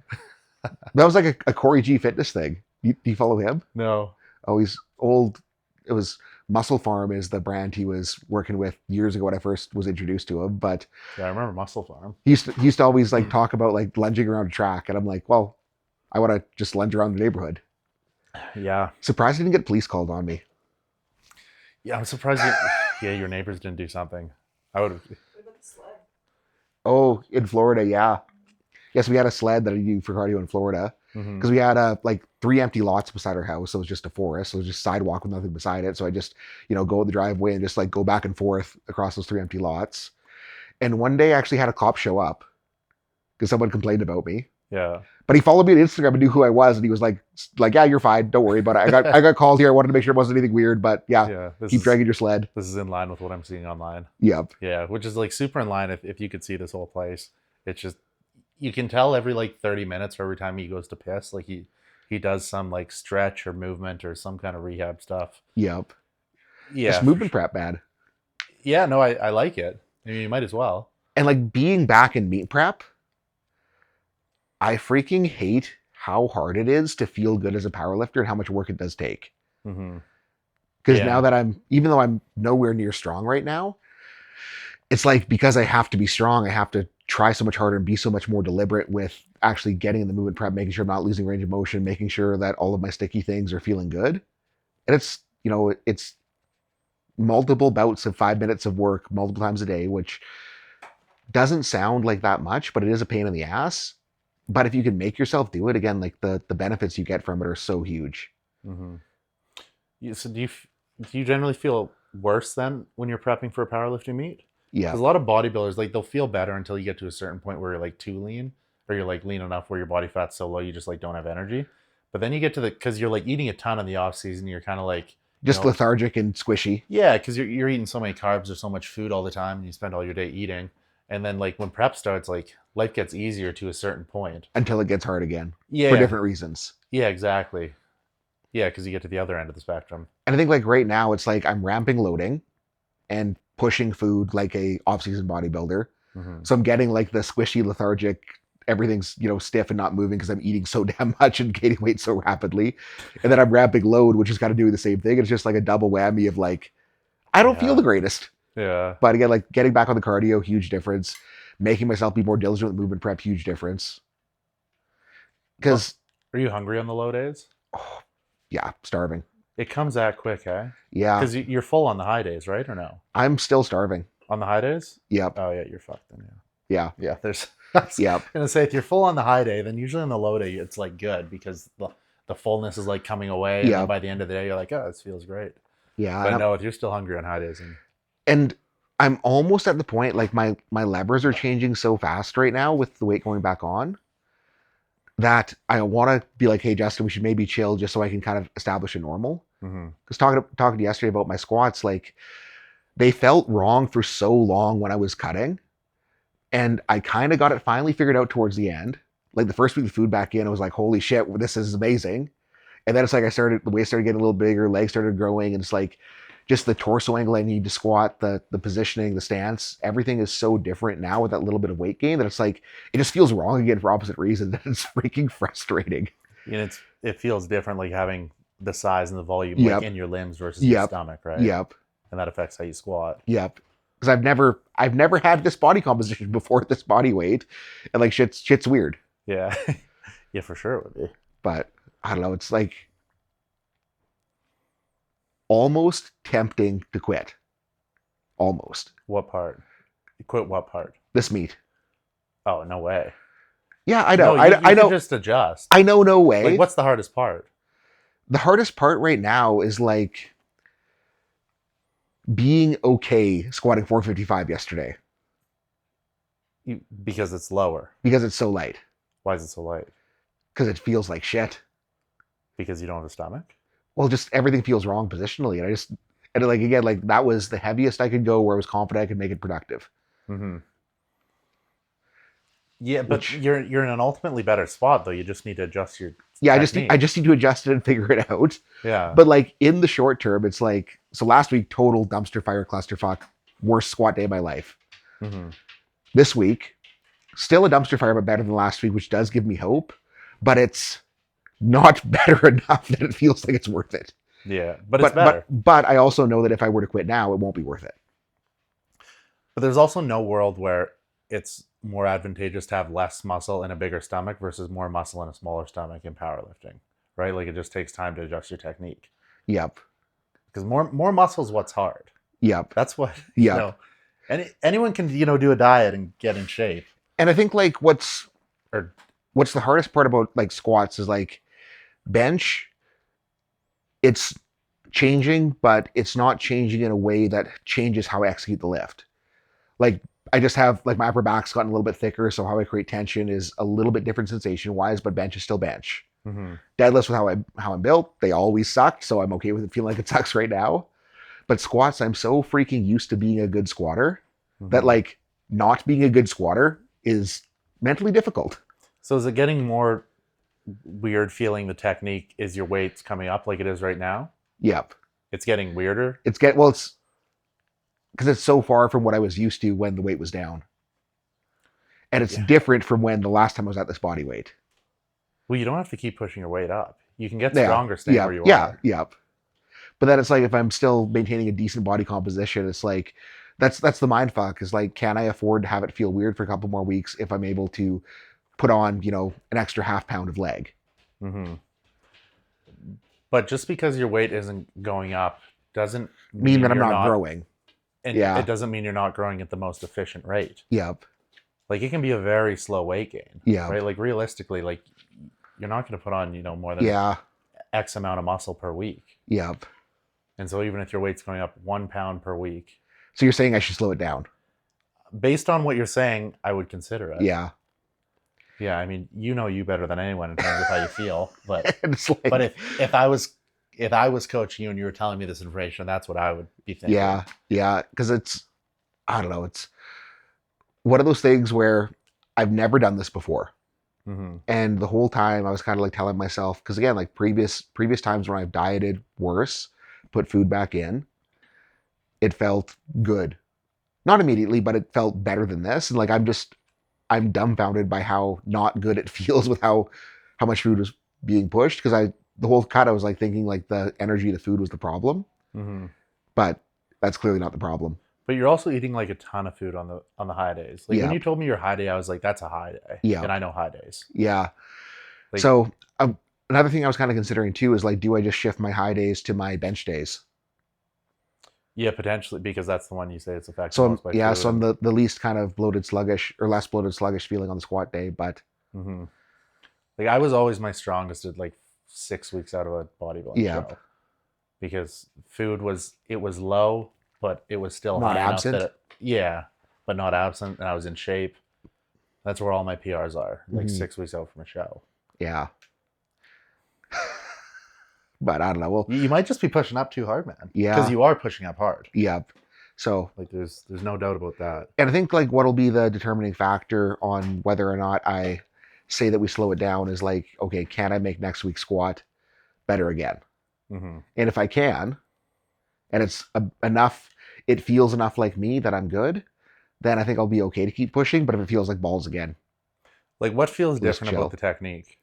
that was like a Corey G fitness thing. Do you follow him? No. Oh, he's old. It was Muscle Farm is the brand he was working with years ago when I first was introduced to him. But Yeah, I remember Muscle Farm. he used to always like talk about like lunging around a track, and I'm like, well, I want to just lunge around the neighborhood. Yeah. Surprised I didn't get police called on me. Yeah, I'm surprised your neighbors didn't do something. I would have. Oh, in Florida, yeah. Yes, we had a sled that I used for cardio in Florida Mm-hmm. because we had like 3 empty lots beside our house. So it was just a forest. So it was just sidewalk with nothing beside it. So I just, go in the driveway and just like go back and forth across those 3 empty lots. And one day I actually had a cop show up because someone complained about me. Yeah. But he followed me on Instagram and knew who I was, and he was like, yeah, you're fine, don't worry. But I got called here. I wanted to make sure it wasn't anything weird. But yeah, Yeah. keep dragging your sled. This is in line with what I'm seeing online. Yep. Yeah, which is like super in line. If you could see this whole place, it's just you can tell every like 30 minutes or every time he goes to piss, like he does some like stretch or movement or some kind of rehab stuff. Yep. Yeah, Just movement prep, man. yeah. No, I like it. I mean, you might as well. And like being back in meat prep, I freaking hate how hard it is to feel good as a powerlifter and how much work it does take. Mm-hmm. Because Yeah. now that even though I'm nowhere near strong right now, it's like because I have to be strong, I have to try so much harder and be so much more deliberate with actually getting in the movement prep, making sure I'm not losing range of motion, making sure that all of my sticky things are feeling good. And it's multiple bouts of 5 minutes of work multiple times a day, which doesn't sound like that much, but it is a pain in the ass. But if you can make yourself do it, again, like the benefits you get from it are so huge. Mm-hmm. So do you generally feel worse then when you're prepping for a powerlifting meet? Yeah. Because a lot of bodybuilders, like, they'll feel better until you get to a certain point where you're like too lean, or you're like lean enough where your body fat's so low you just like don't have energy. But then you get to because you're like eating a ton in the off season, you're kind of like Just lethargic and squishy. yeah, because you're eating so many carbs or so much food all the time, and you spend all your day eating. And then like when prep starts, like life gets easier to a certain point Until it gets hard again. Yeah, For different reasons. yeah, exactly. Yeah, because you get to the other end of the spectrum. And I think like right now it's like I'm ramping loading and pushing food like a off-season bodybuilder. Mm-hmm. So I'm getting like the squishy, lethargic, everything's stiff and not moving because I'm eating so damn much and gaining weight so rapidly. And then I'm ramping load, which is kind of doing the same thing. It's just like a double whammy of like, I don't feel the greatest. Yeah. But again, like getting back on the cardio, huge difference. Making myself be more diligent with movement prep, huge difference. Because Are you hungry on the low days? oh, yeah, starving. It comes that quick, eh? Yeah, Because you're full on the high days, right? Or no? I'm still starving. On the high days? Yep. Oh yeah, you're fucked then. Yeah. Yeah. There's. I was Yep. gonna say if you're full on the high day, then usually on the low day it's like good because the fullness is like coming away. And Yeah. then by the end of the day, you're like, oh, this feels great. Yeah. But no, if you're still hungry on high days, And I'm almost at the point, like my levers are changing so fast right now with the weight going back on that I want to be like, hey, Justin, we should maybe chill just so I can kind of establish a normal. mm-hmm. Because talking to you yesterday about my squats, like they felt wrong for so long when I was cutting. And I kind of got it finally figured out towards the end. Like the first week of food back in, I was like, holy shit, this is amazing. And then it's like the waist started getting a little bigger, legs started growing, and it's like just the torso angle I need to squat, the positioning, the stance, everything is so different now with that little bit of weight gain that it's like it just feels wrong again for opposite reasons. It's freaking frustrating. And it feels different, like having the size and the volume Yep. like in your limbs versus your Yep. stomach, right? Yep. And that affects how you squat. Yep. Because I've never had this body composition before at this body weight, and like shit's weird. Yeah. Yeah, for sure it would be. But I don't know. It's like almost tempting to quit. Almost. What part? You quit what part? This meat. Oh, no way. Yeah, I know. No, you I know. can just adjust. I know. No way. Like, what's the hardest part? The hardest part right now is like being okay squatting 455 yesterday Because it's lower. because it's so light. Why is it so light? Because it feels like shit. Because you don't have a stomach? Well, just everything feels wrong positionally, and like again, like that was the heaviest I could go where I was confident I could make it productive. Mm-hmm. Yeah, but Which- you're in an ultimately better spot though. You just need to adjust your Yeah, technique. I just need to adjust it and figure it out. Yeah. But like in the short term, it's like so last week total dumpster fire clusterfuck, worst squat day of my life. Mm-hmm. This week, still a dumpster fire, but better than last week, which does give me hope. But it's not better enough that it feels like it's worth it. Yeah, but it's better. But I also know that if I were to quit now, it won't be worth it. But there's also no world where it's more advantageous to have less muscle in a bigger stomach versus more muscle in a smaller stomach in powerlifting, right? Like it just takes time to adjust your technique. Yep. Because more muscle is what's hard. Yep. That's what Yep. you know. Anyone can, do a diet and get in shape. And I think like what's Or the hardest part about like squats is like bench, it's changing, but it's not changing in a way that changes how I execute the lift. Like I just have like my upper back's gotten a little bit thicker, so how I create tension is a little bit different sensation wise, but bench is still bench. mm-hmm. Deadlifts with how I'm built, they always sucked, so I'm okay with it feeling like it sucks right now. But squats, I'm so freaking used to being a good squatter that like not being a good squatter is mentally difficult. So is it getting more weird feeling the technique is your weight's coming up like it is right now? Yep. It's getting weirder? It's because it's so far from what I was used to when the weight was down. And it's different from when the last time I was at this body weight. Well, you don't have to keep pushing your weight up. You can get stronger staying where you are. are. Yep. But then it's like if I'm still maintaining a decent body composition, it's like that's the mind fuck is like, can I afford to have it feel weird for a couple more weeks if I'm able to put on, an extra half pound of leg? Mm-hmm. But just because your weight isn't going up doesn't mean that I'm not growing. And it doesn't mean you're not growing at the most efficient rate. Yep. Like it can be a very slow weight gain. Yeah. Right? Like realistically, like you're not going to put on, more than X amount of muscle per week. Yep. And so even if your weight's going up 1 pound per week. So you're saying I should slow it down? Based on what you're saying, I would consider it. Yeah. Yeah, I mean, you better than anyone in terms of how you feel. But like, but if I was coaching you and you were telling me this information, that's what I would be thinking. Yeah. Because I don't know, it's one of those things where I've never done this before. Mm-hmm. And the whole time I was kind of like telling myself, because again, like previous times when I've dieted worse, put food back in, it felt good. Not immediately, but it felt better than this. And like I'm dumbfounded by how not good it feels with how much food was being pushed. Because the whole cut, I was like thinking like the energy of the food was the problem. Mm-hmm. But that's clearly not the problem. But you're also eating like a ton of food on the high days. Like when you told me your high day, I was like, that's a high day. Yeah. And I know high days. Yeah. Like, so another thing I was kind of considering too is like, do I just shift my high days to my bench days? Yeah, potentially, because that's the one you say it's effective. So I'm the least kind of bloated, sluggish, or less bloated, sluggish feeling on the squat day. But like I was always my strongest at like 6 weeks out of a bodybuilding show, because food was low, but it was still not high absent. enough but not absent, and I was in shape. That's where all my PRs are, like 6 weeks out from a show. Yeah. But I don't know. Well, you might just be pushing up too hard, man. Yeah. Because you are pushing up hard. Yep. So like there's no doubt about that. And I think like what'll be the determining factor on whether or not I say that we slow it down is like, okay, can I make next week's squat better again? Mm-hmm. And if I can, and it's enough, it feels enough like me that I'm good, then I think I'll be okay to keep pushing. But if it feels like balls again, like what feels different about the technique?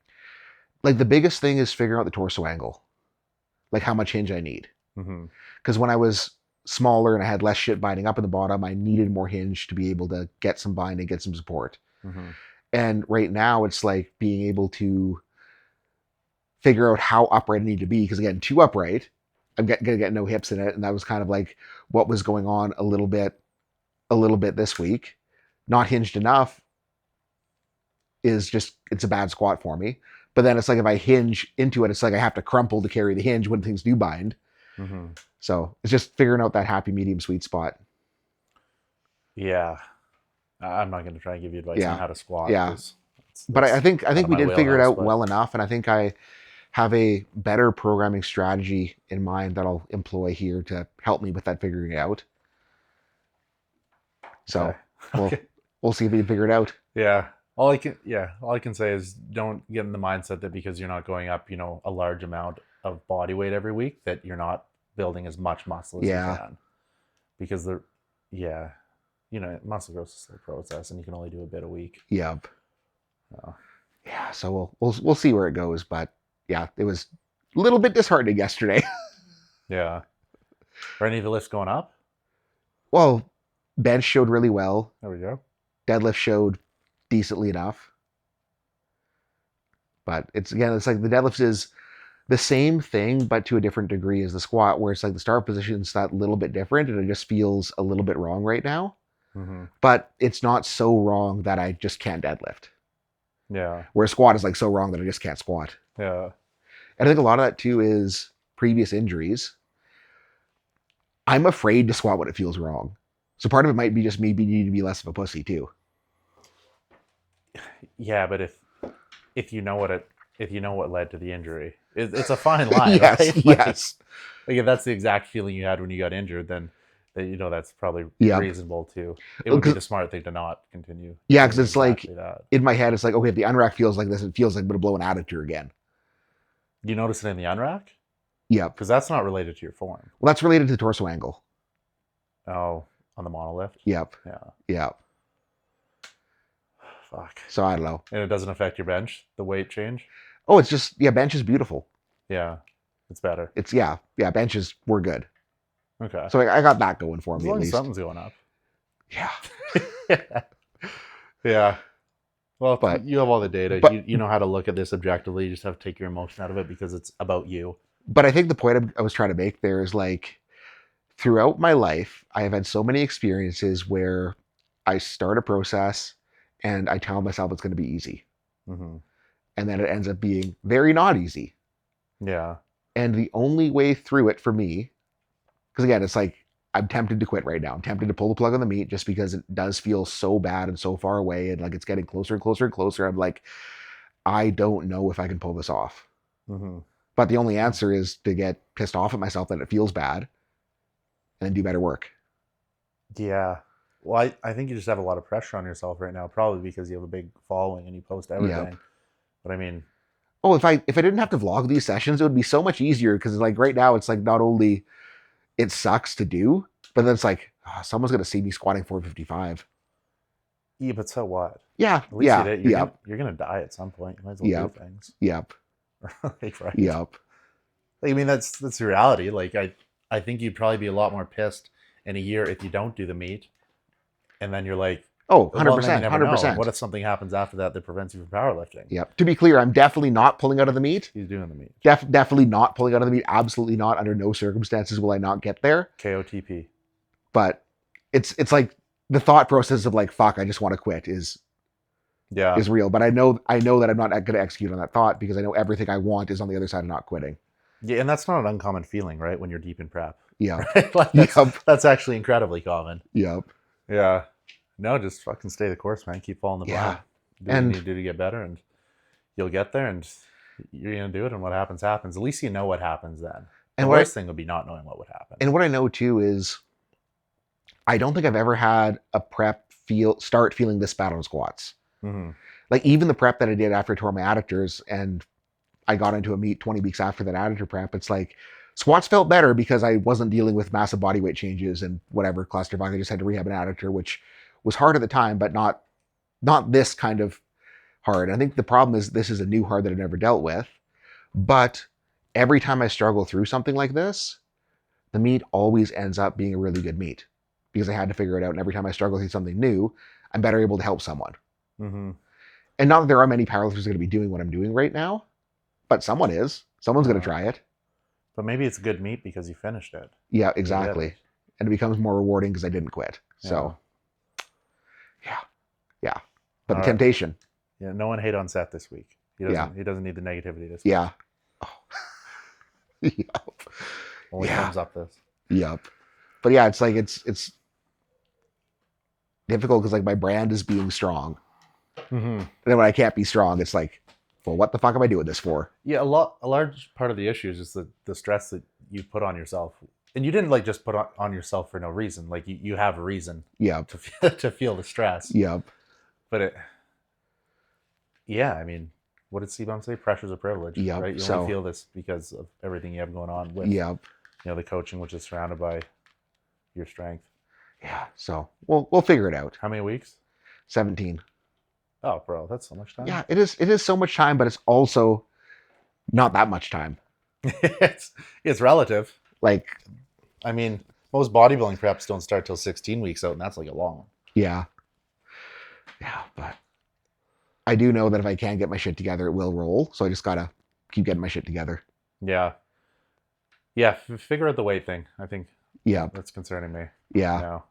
Like the biggest thing is figuring out the torso angle. Like how much hinge I need. Because when I was smaller and I had less shit binding up in the bottom, I needed more hinge to be able to get some binding, get some support. And right now it's like being able to figure out how upright I need to be. Because again, too upright, I'm gonna get no hips in it. And that was kind of like what was going on a little bit this week. Not hinged enough is just, it's a bad squat for me. But then it's like if I hinge into it, it's like I have to crumple to carry the hinge when things do bind. So it's just figuring out that happy medium sweet spot. Yeah. I'm not going to try and give you advice on how to squat. Yeah. But I think we did figure it out well enough. And I think I have a better programming strategy in mind that I'll employ here to help me with that figuring it out. So we'll see if we can figure it out. Yeah. All I can say is don't get in the mindset that because you're not going up, a large amount of body weight every week, that you're not building as much muscle as you can. Because muscle growth is a slow process, and you can only do a bit a week. Yep. Yeah. So we'll see where it goes, but yeah, it was a little bit disheartening yesterday. Yeah. Are any of the lifts going up? Well, bench showed really well. There we go. Deadlift showed decently enough. But it's like the deadlift is the same thing, but to a different degree as the squat, where it's like the start position's that little bit different and it just feels a little bit wrong right now. Mm-hmm. but it's not so wrong that I just can't deadlift. Yeah. Where squat is like so wrong that I just can't squat. Yeah. And I think a lot of that too is previous injuries. I'm afraid to squat when it feels wrong. So part of it might be just me needing to be less of a pussy too. Yeah, but if you know what led to the injury, it's a fine line, Yes, right? yes. Like if that's the exact feeling you had when you got injured, then that's probably Yeah. reasonable too. It would be 'Cause- the smart thing to not continue. Yeah, doing because it's like exactly that. in my head, it's like, okay, if the unrack feels like this, it feels like I'm gonna blow an adductor again. You notice it in the unrack Yep. because that's not related to your form. Well, that's related to the torso angle. Oh, on the monolift. Yep. Yeah. Yep. Fuck. So I don't know. And it doesn't affect your bench, the weight change. Oh, it's just bench is beautiful. Yeah, it's better. It's benches were good. Okay. So I got that going for As me at long as least. something's going up. Yeah. Yeah. Well, But- you have all the data. but- You know how to look at this objectively. You just have to take your emotion out of it because it's about you. But I think the point I was trying to make there is like throughout my life, I have had so many experiences where I start a process and I tell myself it's going to be easy. Mm-hmm. And then it ends up being very not easy. Yeah. And the only way through it for me, because again, it's like I'm tempted to quit right now. I'm tempted to pull the plug on the meet just because it does feel so bad and so far away. And like it's getting closer and closer and closer. I'm like, I don't know if I can pull this off. Mm-hmm. But the only answer is to get pissed off at myself that it feels bad and do better work. Yeah. Well, I think you just have a lot of pressure on yourself right now, probably because you have a big following and you post everything. Yep. But I mean, Oh, if I didn't have to vlog these sessions, it would be so much easier because like right now it's like not only it sucks to do, but then it's like someone's gonna see me squatting 455. yeah, but so what? Yeah, At least yeah, you did. You're gonna die at some point. You might as well Yep. do things. yep, Like, right? yep. Like, I mean, that's the reality. Like, I think you'd probably be a lot more pissed in a year if you don't do the meet, and then you're like, Oh, well, and 100%, then you never know. 100%. What if something happens after that prevents you from powerlifting? Yep. To be clear, I'm definitely not pulling out of the meet. He's doing the meet. Definitely not pulling out of the meet. Absolutely not. Under no circumstances will I not get there. KOTP. But it's like the thought process of like, fuck, I just want to quit is Yeah. real. But I know that I'm not going to execute on that thought because I know everything I want is on the other side of not quitting. Yeah, and that's not an uncommon feeling, right? When you're deep in prep. Yeah. Right? Like that's actually incredibly common. Yep. Yeah. No, just fucking stay the course, man. Keep following the plan. Do what And- you need to do to get better, and you'll get there, and you're gonna do it. And what happens, happens. At least you know what happens then. The And what worst thing would be not knowing what would happen. And what I know too is I don't think I've ever had a prep start feeling this bad on squats. Mm-hmm. Like even the prep that I did after I tore my adductors and I got into a meet 20 weeks after that adductor prep, it's like squats felt better because I wasn't dealing with massive body weight changes and whatever clusterfuck. I just had to rehab an adductor, which was hard at the time, but not this kind of hard. I think the problem is this is a new hard that I've never dealt with. But every time I struggle through something like this, the meet always ends up being a really good meet because I had to figure it out. And every time I struggle through something new, I'm better able to help someone. Mm-hmm. And not that there are many powerlifters going to be doing what I'm doing right now, but someone is. Someone's going to try it. But maybe it's a good meet because you finished it. Yeah, exactly. And it becomes more rewarding because I didn't quit. So, yeah. But All the right. temptation. Yeah. No one hate on Seth this week. He doesn't need the negativity this week. Yeah. Oh. Yep. Only Yeah. thumbs up this. Yep. But yeah, it's like it's difficult because like my brand is being strong. Mm-hmm. And then when I can't be strong, it's like, well, what the fuck am I doing this for? Yeah, a large part of the issue is just the stress that you put on yourself, and you didn't like just put on yourself for no reason. Like you have a reason Yep. to feel the stress. Yep. But I mean, what did C-Bomb say? Pressure's a privilege, Yep, right? You so- only feel this because of everything you have going on with, Yep. the coaching, which is surrounded by your strength. Yeah. So we'll figure it out. How many weeks? 17. Oh, bro, that's so much time. Yeah, it is so much time, but it's also not that much time. it's relative. Like, I mean, most bodybuilding preps don't start till 16 weeks out, and that's like a long one. yeah. Yeah, but I do know that if I can get my shit together, it will roll. So I just gotta keep getting my shit together. Yeah. Figure out the weight thing. I think Yeah. that's concerning me. Yeah. Now,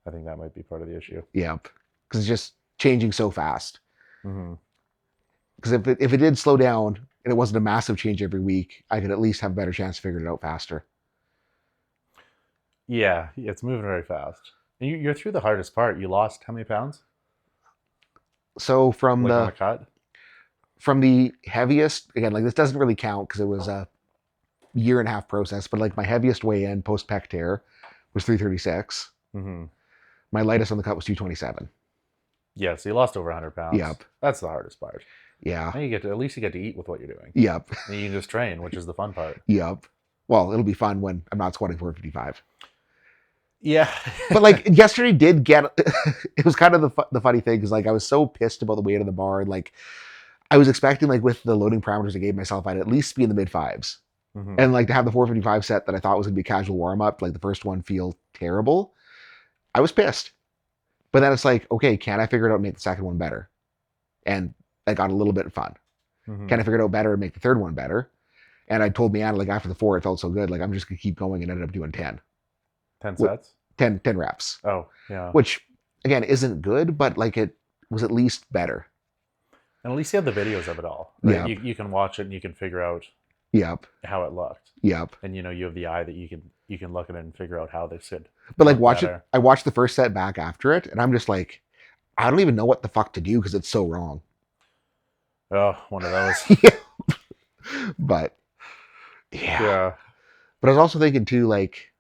I think that might be part of the issue. Yep. Because it's just changing so fast. Mm-hmm. Because if it did slow down and it wasn't a massive change every week, I could at least have a better chance to figure it out faster. Yeah, it's moving very fast. And you're through the hardest part. You lost how many pounds? So from Like on a cut? from the heaviest, again, like this doesn't really count because it was a year and a half process, but like my heaviest weigh in post pec tear was 336. Mm-hmm. My lightest on the cut was 227. Yeah, so you lost over 100 pounds. Yep. That's the hardest part. Yeah. And at least you get to eat with what you're doing. Yep. And you can just train, which is the fun part. Yep. Well, it'll be fun when I'm not squatting 455. Yeah. But like yesterday did get, it was kind of the funny thing because like I was so pissed about the weight of the bar. And like I was expecting like with the loading parameters I gave myself, I'd at least be in the mid fives. Mm-hmm. And like to have the 455 set that I thought was going to be a casual warm up, like the first one feel terrible. I was pissed. But then it's like, okay, can I figure it out and make the second one better? And that got a little bit of fun. Mm-hmm. Can I figure it out better and make the third one better? And I told Mianna, like after the 4, it felt so good. Like I'm just going to keep going and ended up doing 10. 10 sets? 10 reps. Oh, yeah. Which, again, isn't good, but like it was at least better. And at least you have the videos of it all. Right? Yep. You can watch it and you can figure out Yep. how it looked. Yep. And you have the eye that you can look at it and figure out how they should. But like look better. I watched the first set back after it, and I'm just like, I don't even know what the fuck to do because it's so wrong. Oh, one of those. Yeah. But yeah. Yeah. But I was also thinking too, like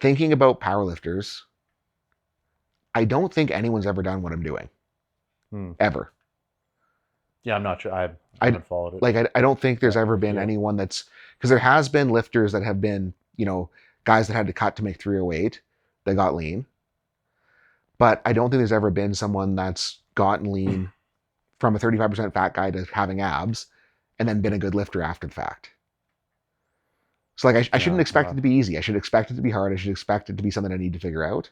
thinking about powerlifters, I don't think anyone's ever done what I'm doing. Ever. Yeah, I'm not sure. I haven't followed it. Like I don't think there's Yeah, ever been yeah. anyone that's, because there has been lifters that have been, you know, guys that had to cut to make 308 that got lean. But I don't think there's ever been someone that's gotten lean from a 35% fat guy to having abs and then been a good lifter after the fact. So like I shouldn't expect it to be easy. I should expect it to be hard. I should expect it to be something I need to figure out.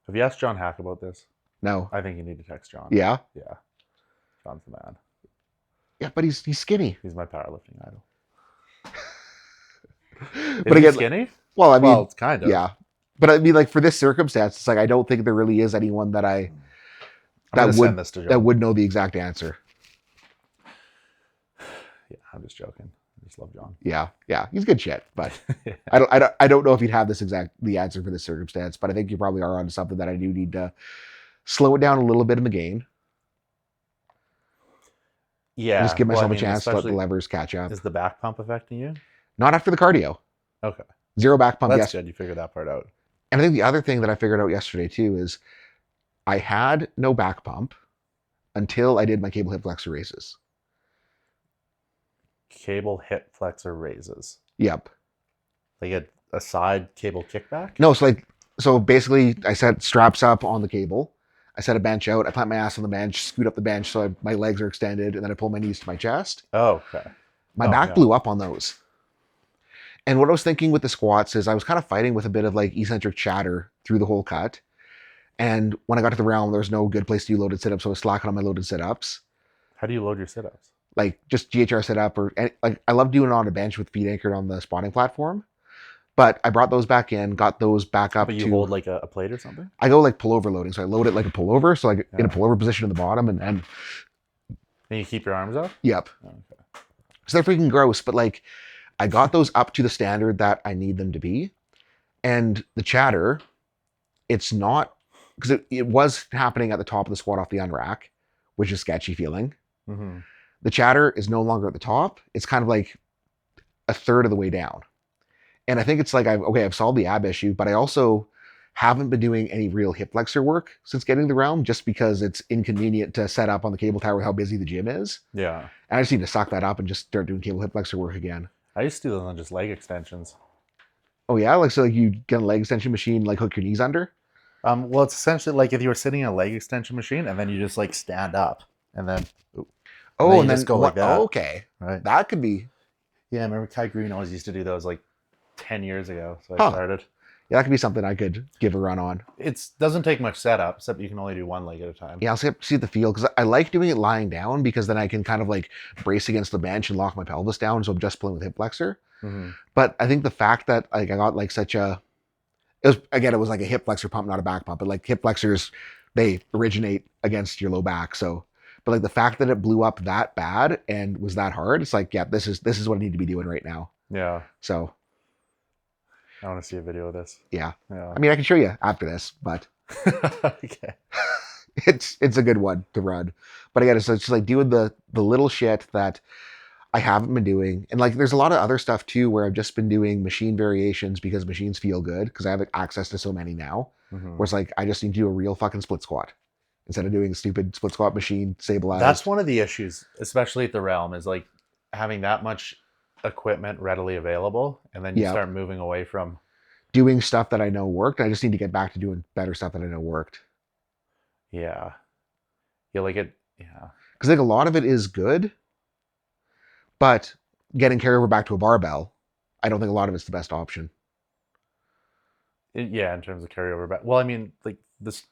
Have you asked John Hack about this? No. I think you need to text John. Yeah. Yeah. John's the man. Yeah, but he's skinny. He's my powerlifting idol. But Is again, he skinny? well, I mean, It's kind of. yeah. But I mean, like for this circumstance, it's like I don't think there really is anyone that I'm gonna send this to John. that would know the exact answer. Yeah, I'm just joking. I just love John. Yeah, he's good shit. But Yeah. I don't know if he'd have the answer for this circumstance. But I think you probably are onto something that I do need to slow it down a little bit in the game. Yeah. Just give myself I mean, a chance to let the especially- levers catch up. Is the back pump affecting you? Not after the cardio. Okay. 0 back pump. That's Yes. good. You figured that part out. And I think the other thing that I figured out yesterday too is I had no back pump until I did my cable hip flexor raises. Cable hip flexor raises. Yep. Like a side cable kickback? No, so basically I set straps up on the cable. I set a bench out. I plant my ass on the bench, scoot up the bench so my legs are extended, and then I pull my knees to my chest. Oh, okay. My back blew up on those. And what I was thinking with the squats is I was kind of fighting with a bit of like eccentric chatter through the whole cut. And when I got to the realm, there was no good place to do loaded sit-ups, so I was slacking on my loaded sit-ups. How do you load your sit-ups? Like just GHR sit-up, or like I love doing it on a bench with feet anchored on the spotting platform. But I brought those back in, got those back up. But you hold like a plate or something? I go like pullover loading, so I load it like a pullover, so like in a pullover position in the bottom, and And you keep your arms up? yep. Oh, okay. So they're freaking gross, but like I got those up to the standard that I need them to be. And the chatter, it's not, because it was happening at the top of the squat off the unrack, which is sketchy feeling. Mm-hmm. The chatter is no longer at the top. It's kind of like a third of the way down. And I think it's like, I've solved the ab issue, but I also haven't been doing any real hip flexor work since getting the realm, just because it's inconvenient to set up on the cable tower with how busy the gym is. Yeah. And I just need to suck that up and just start doing cable hip flexor work again. I used to do those on just leg extensions. Oh yeah, like so like you get a leg extension machine, like hook your knees under. Well, it's essentially like if you were sitting in a leg extension machine and then you just like stand up and then Oh, and then you just go like that. Oh, okay, right. that could be. Yeah, I remember Kai Green always used to do those like 10 years ago. So I Huh. started. Yeah, that could be something I could give a run on. It doesn't take much setup, except you can only do one leg at a time. Yeah, I'll see the feel, because I like doing it lying down, because then I can kind of like brace against the bench and lock my pelvis down, so I'm just pulling with hip flexor. Mm-hmm. But I think the fact that like I got like such a it was like a hip flexor pump, not a back pump. But like hip flexors, they originate against your low back. So, but like the fact that it blew up that bad and was that hard, it's like, yeah, this is what I need to be doing right now. Yeah. So I want to see a video of this. yeah. Yeah. I mean, I can show you after this, but Okay. it's a good one to run. But again, it's just like doing the little shit that I haven't been doing. And like there's a lot of other stuff too where I've just been doing machine variations because machines feel good because I have access to so many now. Mhm. Where it's like I just need to do a real fucking split squat instead of doing a stupid split squat machine stabilized. That's one of the issues, especially at the Realm, is like having that much equipment readily available, and then you Yep. start moving away from. Doing stuff that I know worked. I just need to get back to doing better stuff that I know worked. Yeah. Yeah, like it. Yeah. Because like a lot of it is good, but getting carryover back to a barbell, I don't think a lot of it's the best option. Yeah, in terms of carryover back. Well, I mean, like this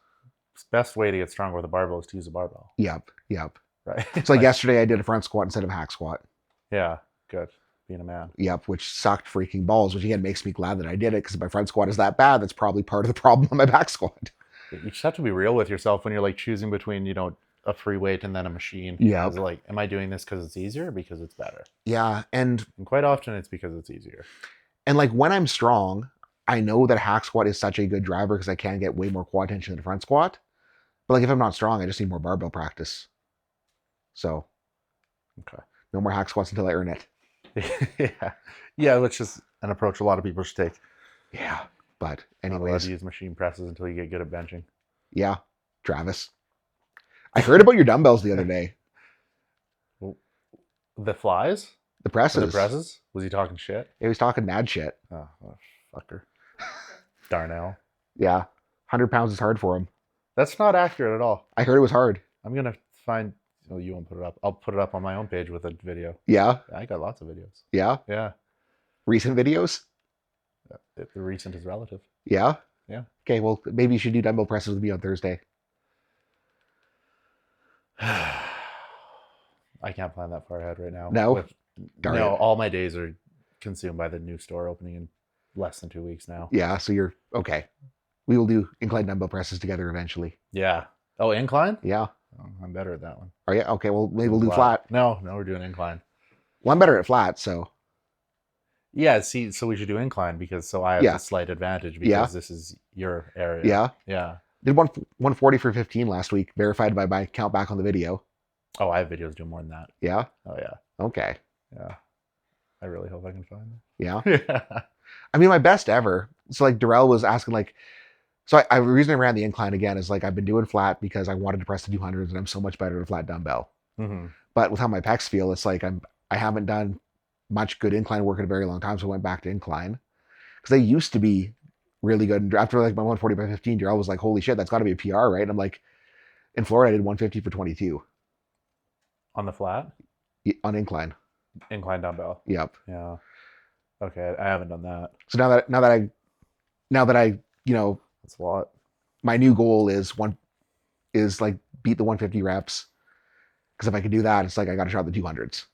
best way to get stronger with a barbell is to use a barbell, Yep. right? It's like yesterday I did a front squat instead of a hack squat. Yeah, good. Being a man. Yep, which sucked freaking balls, which again makes me glad that I did it because if my front squat is that bad, that's probably part of the problem on my back squat. You just have to be real with yourself when you're like choosing between, a free weight and then a machine. Yeah. It's like, am I doing this because it's easier or because it's better? Yeah, and quite often it's because it's easier. And like when I'm strong, I know that a hack squat is such a good driver because I can get way more quad tension than a front squat. But like if I'm not strong, I just need more barbell practice. So, okay, no more hack squats until I earn it. Yeah, which is an approach a lot of people should take. Yeah, but Not allowed anyways, to use machine presses until you get good at benching. yeah, Travis. I heard about your dumbbells the other day. The flies? The presses. The presses? Was he talking shit? He was talking mad shit. Oh, fucker. Darnell. Yeah, 100 pounds is hard for him. That's not accurate at all. I heard it was hard. I'm gonna find. Oh, you won't put it up. I'll put it up on my own page with a video. Yeah, I got lots of videos. yeah. Yeah. Recent videos. If the recent is relative. Yeah. Yeah. Okay, well maybe you should do dumbbell presses with me on Thursday. I can't plan that far ahead right now. No? Darn no, it. all my days are consumed by the new store opening in less than 2 weeks now. Yeah, so you're okay. We will do incline dumbbell presses together eventually. Yeah. Oh, incline? Yeah. Oh, I'm better at that one. Are you? Okay, well maybe we'll do flat. No, we're doing incline. Well, I'm better at flat, so Yeah, see, so we should do incline because I have Yeah. the slight advantage because Yeah. this is your area. yeah. Yeah. Did 140 for 15 last week, verified by my count back on the video. Oh, I have videos doing more than that. Yeah. Oh yeah. Okay. Yeah. I really hope I can find them. Yeah. Yeah. I mean, my best ever. So like Darrell was asking like, so the reason I ran the incline again is like I've been doing flat because I wanted to press the 200s and I'm so much better at a flat dumbbell. Mm-hmm. But with how my pecs feel, it's like I haven't done much good incline work in a very long time, so I went back to incline because they used to be really good. And after like my 140 by 15, Darrell was like, "Holy shit, that's got to be a PR, right?" And I'm like, in Florida, I did 150 for 22 On the flat? on incline. Incline dumbbell. Yep. Yeah. Okay, I haven't done that. So now that I That's a lot. my new goal is like beat the 150 reps because if I could do that, it's like I got to shot the 200s.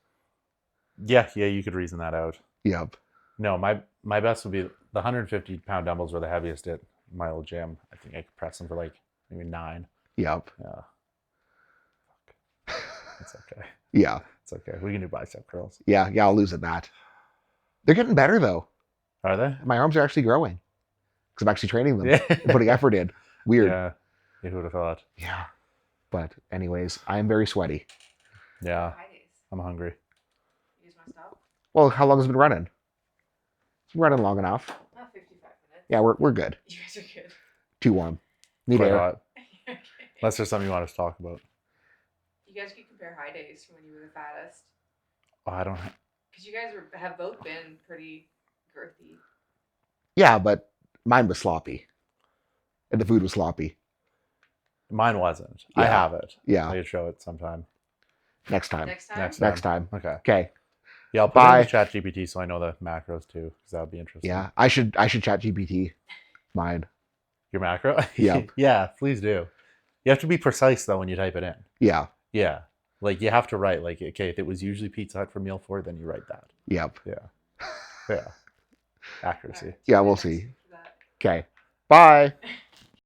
Yeah, you could reason that out. Yep. No, my best would be the 150-pound dumbbells were the heaviest at my old gym. I think I could press them for like maybe 9. Yep. Yeah. Fuck. It's okay. Yeah. It's okay. We can do bicep curls. Yeah. I'll lose at that. They're getting better though. Are they? My arms are actually growing because I'm actually training them Yeah. and putting effort in. Weird. Yeah. Who would have thought? Yeah. But anyways, I am very sweaty. Yeah. High days. I'm hungry. Use my stuff. Well, how long has it been running? It's been running long enough. Not 55 minutes. Yeah, we're good. You guys are good. Too warm. Need Quite air. hot. Okay. Unless there's something you want us to talk about. You guys could compare high days from when you were the fattest. Oh, I don't. Because you guys have both been pretty girthy. Yeah, but mine was sloppy. And the food was sloppy. Mine wasn't. I Yeah. have it. Yeah. I could show it sometime. Next time. Next time? Next time. Okay. Okay. Yeah, I'll put Bye. it in chat GPT so I know the macros too, because that would be interesting. Yeah. I should chat GPT mine. Your macro? Yep. Yeah, please do. You have to be precise though when you type it in. Yeah. Yeah. Like you have to write like, okay, if it was usually Pizza Hut for meal 4, then you write that. Yep. Yeah. Yeah. Accuracy. Alright, Yeah, so we'll next see. week for that. Okay. Bye.